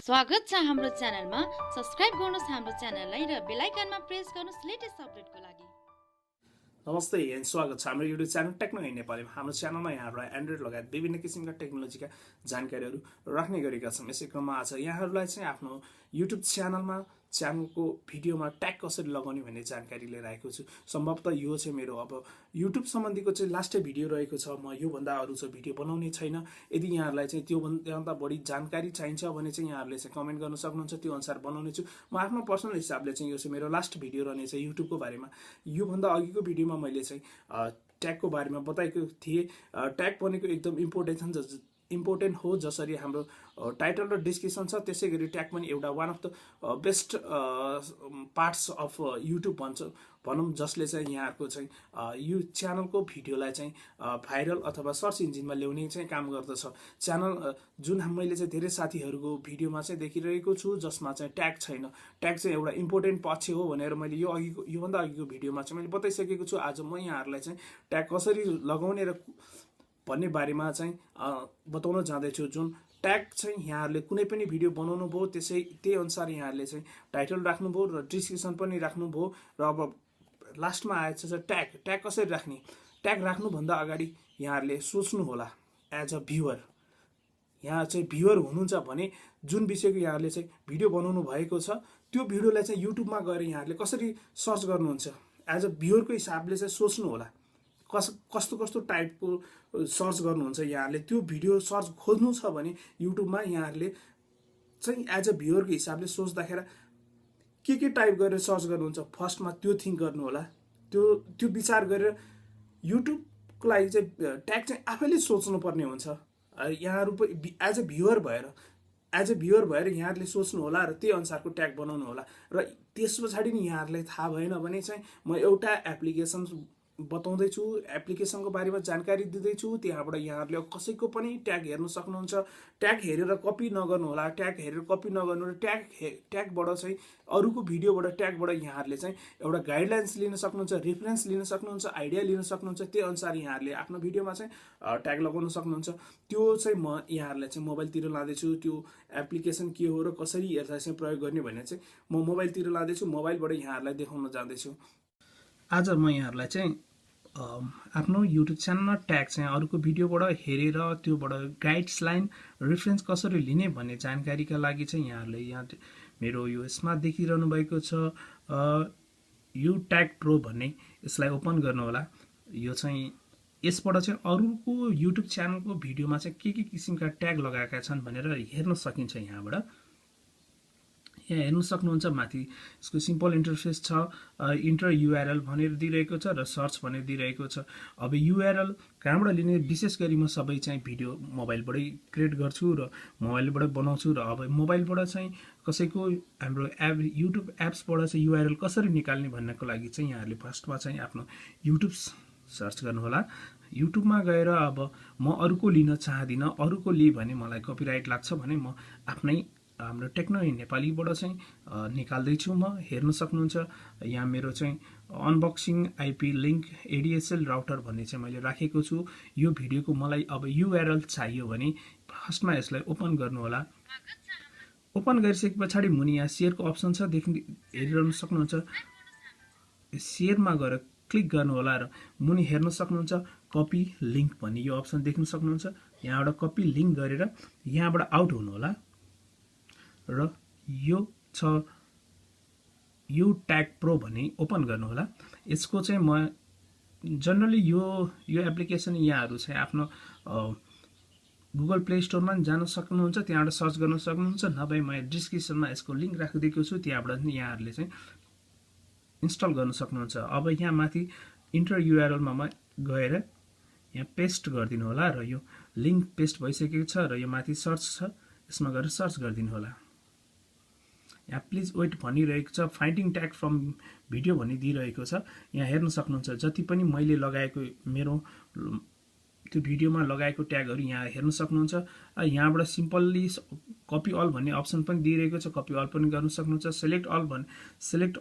स्वागत छ हाम्रो च्यानलमा। सब्स्क्राइब गर्नुस् हाम्रो च्यानललाई र बेल आइकनमा प्रेस गर्नुस् लेटेस्ट अपडेटको लागि। नमस्ते एन्ड स्वागत छ हाम्रो युट्युब च्यानल टेक्नो इन नेपालीमा। हाम्रो च्यानलमा यहाँहरूलाई एन्ड्रोइड लगायत विभिन्न किसिमका टेक्नोलोजीका जानकारीहरू राख्ने गरेका छौँ। यसै क्रममा आज यहाँहरूलाई चाहिँ आफ्नो युट्युब च्यानलको भिडियोमा ट्याग कसरी लगाउने भन्ने जानकारी लिएर आएको छु। सम्भवतः यो चाहिँ मेरो अब युट्युब सम्बन्धीको चाहिँ लास्टै भिडियो रहेको छ। म योभन्दा अरू चाहिँ भिडियो बनाउने छैन। यदि यहाँहरूलाई चाहिँ त्योभन्दा बढी जानकारी चाहिन्छ भने चाहिँ यहाँहरूले चाहिँ कमेन्ट गर्न सक्नुहुन्छ, त्यो अनुसार बनाउने छु। म आफ्नो पर्सनल हिसाबले चाहिँ यो चाहिँ मेरो लास्ट भिडियो रहनेछ युट्युबको बारेमा। योभन्दा अघिको भिडियोमा मैले चाहिँ ट्यागको बारेमा बताएको थिएँ। ट्याग भनेको एकदम इम्पोर्टेन्ट हो। जसरी हाम्रो टाइटल र डिस्क्रिप्सन छ, त्यसै गरी ट्याग पनि एउटा one of the best parts of YouTube भनौँ, जसले चाहिँ यहाँहरूको चाहिँ यो च्यानलको भिडियोलाई चाहिँ भाइरल अथवा सर्च इन्जिनमा ल्याउने चाहिँ काम गर्दछ। च्यानल जुन मैले चाहिँ धेरै साथीहरूको भिडियोमा चाहिँ देखिरहेको छु जसमा चाहिँ ट्याग छैन। ट्याग चाहिँ एउटा इम्पोर्टेन्ट पक्ष हो भनेर मैले योभन्दा अघिको भिडियोमा चाहिँ मैले बताइसकेको छु। आज म यहाँहरूलाई चाहिँ ट्याग कसरी लगाउने र भन्ने बारेमा चाहिँ बताउन जाँदैछु। जुन ट्याग चाहिँ यहाँहरूले कुनै पनि भिडियो बनाउनु भयो त्यही अनुसार यहाँहरूले चाहिँ टाइटल राख्नुभयो र डिस्क्रिप्सन पनि राख्नुभयो। र अब लास्टमा आएछ ट्याग कसरी राख्ने। ट्याग राख्नुभन्दा अगाडि यहाँहरूले सोच्नु होला एज अ भ्युवर। यहाँ चाहिँ भ्युवर हुनुहुन्छ भने जुन विषयको यहाँहरूले चाहिँ भिडियो बनाउनु भएको छ त्यो भिडियोलाई चाहिँ युट्युबमा गएर यहाँहरूले कसरी सर्च गर्नुहुन्छ, एज अ भ्युवरको हिसाबले चाहिँ सोच्नु होला। कस्तो टाइपको सर्च गर्नुहुन्छ यहाँहरूले। त्यो भिडियो सर्च खोज्नु छ भने युट्युबमा यहाँहरूले चाहिँ एज अ भ्युवरको हिसाबले सोच्दाखेरि के टाइप गरेर सर्च गर्नुहुन्छ, फर्स्टमा त्यो थिङ्क गर्नु होला। त्यो विचार गरेर युट्युबको लागि चाहिँ ट्याग चाहिँ आफैले सोच्नुपर्ने हुन्छ। यहाँहरू एज अ भ्युवर भएर यहाँहरूले सोच्नु होला र त्यही अनुसारको ट्याग बनाउनु होला। र त्यस पछाडि नि यहाँहरूलाई थाहा भएन भने चाहिँ म एउटा एप्लिकेसन बताउँदैछु, एप्लिकेसनको बारेमा जानकारी दिँदैछु। त्यहाँबाट यहाँहरूले कसैको पनि ट्याग हेर्न सक्नुहुन्छ। ट्याग हेरेर कपी नगर्नु होला। ट्याग हेरेर कपी नगर्नु र ट्यागबाट चाहिँ अरूको भिडियोबाट ट्यागबाट यहाँहरूले चाहिँ एउटा गाइडलाइन्स लिन सक्नुहुन्छ, रेफरेन्स लिन सक्नुहुन्छ, आइडिया लिन सक्नुहुन्छ। त्यही अनुसार यहाँहरूले आफ्नो भिडियोमा चाहिँ ट्याग लगाउन सक्नुहुन्छ। त्यो चाहिँ म यहाँहरूलाई चाहिँ मोबाइलतिर लाँदैछु। त्यो एप्लिकेसन के हो र कसरी यसलाई चाहिँ प्रयोग गर्ने भन्ने चाहिँ म मोबाइलतिर लाँदैछु। मोबाइलबाट यहाँहरूलाई देखाउन जाँदैछु। आज म यहाँहरूलाई चाहिँ आफ्नो युट्युब च्यानलमा ट्याग चाहिँ अरूको भिडियोबाट हेरेर त्योबाट गाइड्सलाइन रेफरेन्स कसरी लिने भन्ने जानकारीका लागि चाहिँ यहाँहरूले यहाँ मेरो यो यसमा देखिरहनु भएको छ यो ट्याग प्रो भन्ने, यसलाई ओपन गर्नु होला। यो चाहिँ यसबाट चाहिँ अरूको युट्युब च्यानलको भिडियोमा चाहिँ के किसिमका ट्याग लगाएका छन् भनेर हेर्न सकिन्छ। यहाँ हेर्नु सक्नुहुन्छ। माथि यसको सिम्पल इन्टरफेस छ। इन्टर युआरएल भनेर दिइरहेको छ र सर्च भनेर दिइरहेको छ। अब युआरएल कहाँबाट लिने, विशेष गरी म सबै चाहिँ भिडियो मोबाइलबाटै क्रिएट गर्छु र मोबाइलबाट बनाउँछु। र अब मोबाइलबाट चाहिँ कसैको हाम्रो युट्युब एप्सबाट चाहिँ युआरएल कसरी निकाल्ने भन्नको लागि चाहिँ यहाँहरूले फर्स्टमा चाहिँ आफ्नो युट्युब सर्च गर्नुहोला। युट्युबमा गएर अब म अरूको लिन चाहदिनँ, अरूको लिएँ भने मलाई कपिराइट लाग्छ भने म आफ्नै हाम्रो टेक्नो इन नेपालीबाट चाहिँ निकाल्दैछु। म हेर्न सक्नुहुन्छ। यहाँ मेरो चाहिँ unboxing IP link ADSL router भन्ने चाहिँ मैले राखेको छु। यो भिडियोको मलाई अब युआरएल चाहियो भने फर्स्टमा यसलाई ओपन गर्नु होला। ओपन गरिसके पछाडि मुनि यहाँ सेयरको अप्सन छ, हेरिरहनु सक्नुहुन्छ। सेयरमा गएर क्लिक गर्नु होला र मुनि हेर्न सक्नुहुन्छ कपी लिङ्क भन्ने यो अप्सन देख्न सक्नुहुन्छ। यहाँबाट कपी लिङ्क गरेर यहाँबाट आउट हुनु होला र यो छ यो ट्याग प्रो भन्ने ओपन गर्नु होला। यसको चाहिँ म जनरली यो एप्लिकेसन यहाँहरू चाहिँ आफ्नो गुगल प्ले स्टोरमा जान सक्नुहुन्छ, त्यहाँबाट सर्च गर्न सक्नुहुन्छ। नभए म डिस्क्रिप्सनमा यसको लिङ्क राखिदिएको छु, त्यहाँबाट यहाँहरूले चाहिँ इन्स्टल गर्न सक्नुहुन्छ। अब यहाँ माथि इन्टर युआरएलमा गएर यहाँ पेस्ट गरिदिनु होला र यो लिङ्क पेस्ट भइसकेको छ र यो माथि सर्च छ, यसमा गएर सर्च गरिदिनु होला। यहाँ प्लिज वेट भनिरहेको छ, फाइन्डिङ ट्याग फ्रम भिडियो भन्ने दिइरहेको छ। यहाँ हेर्न सक्नुहुन्छ जति पनि मैले लगाएको मेरो त्यो भिडियोमा लगाएको ट्यागहरू यहाँ हेर्न सक्नुहुन्छ। यहाँबाट सिम्पल्ली कपी अल भन्ने अप्सन पनि दिइरहेको छ, कपी अल पनि गर्न सक्नुहुन्छ। सेलेक्ट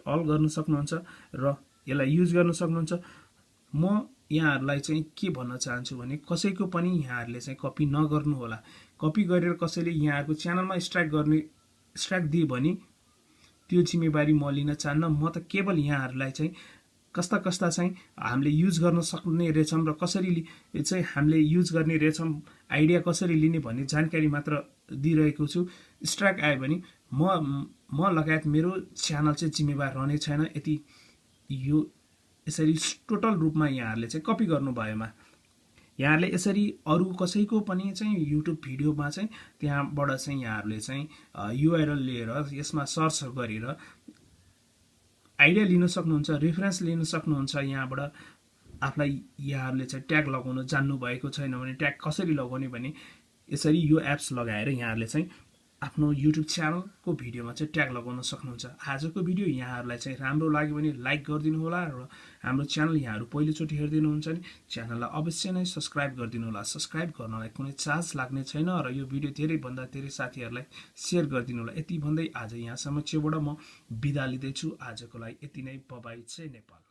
अल गर्न सक्नुहुन्छ र यसलाई युज गर्न सक्नुहुन्छ। म यहाँहरूलाई चाहिँ के भन्न चाहन्छु भने कसैको पनि यहाँहरूले चाहिँ कपी नगर्नु होला। कपी गरेर कसैले यहाँहरूको च्यानलमा स्ट्राइक गर्ने स्ट्राइक दियो भने त्यो जिम्मेवारी म लिन चाहन्न। म त केवल यहाँहरूलाई चाहिँ कस्ता कस्ता चाहिँ हामीले युज गर्न सक्ने रहेछौँ र कसरी चाहिँ हामीले युज गर्ने रहेछौँ, आइडिया कसरी लिने भन्ने जानकारी मात्र दिइरहेको छु। स्ट्राइक आयो भने म लगायत मेरो च्यानल चाहिँ जिम्मेवार रहने छैन। यति यो यसरी टोटल रूपमा यहाँहरूले चाहिँ कपी गर्नु भएमा यहाँहरूले यसरी अरू कसैको पनि चाहिँ युट्युब भिडियोमा चाहिँ त्यहाँबाट चाहिँ यहाँहरूले चाहिँ युआरएल लिएर यसमा सर्च गरेर आइडिया लिन सक्नुहुन्छ, रेफरेन्स लिन सक्नुहुन्छ। यहाँबाट आफूलाई यहाँहरूले चाहिँ ट्याग लगाउन जान्नु भएको छैन भने ट्याग कसरी लगाउने भने यसरी यो एप्स लगाएर यहाँहरूले चाहिँ आफ्नो युट्युब च्यानलको भिडियोमा चाहिँ ट्याग लगाउन सक्नुहुन्छ। आजको भिडियो यहाँहरूलाई चाहिँ राम्रो लाग्यो भने लाइक गरिदिनु होला र हाम्रो च्यानल यहाँहरू पहिलोचोटि हेरिदिनुहुन्छ भने च्यानललाई अवश्य नै सब्सक्राइब गरिदिनु होला। सब्सक्राइब गर्नलाई कुनै चार्ज लाग्ने छैन र यो भिडियो धेरैभन्दा धेरै साथीहरूलाई सेयर गरिदिनु होला। यति भन्दै आज यहाँसम्म चेबाट म बिदा लिँदैछु। आजको लागि यति नै। Bye bye. जय नेपाल।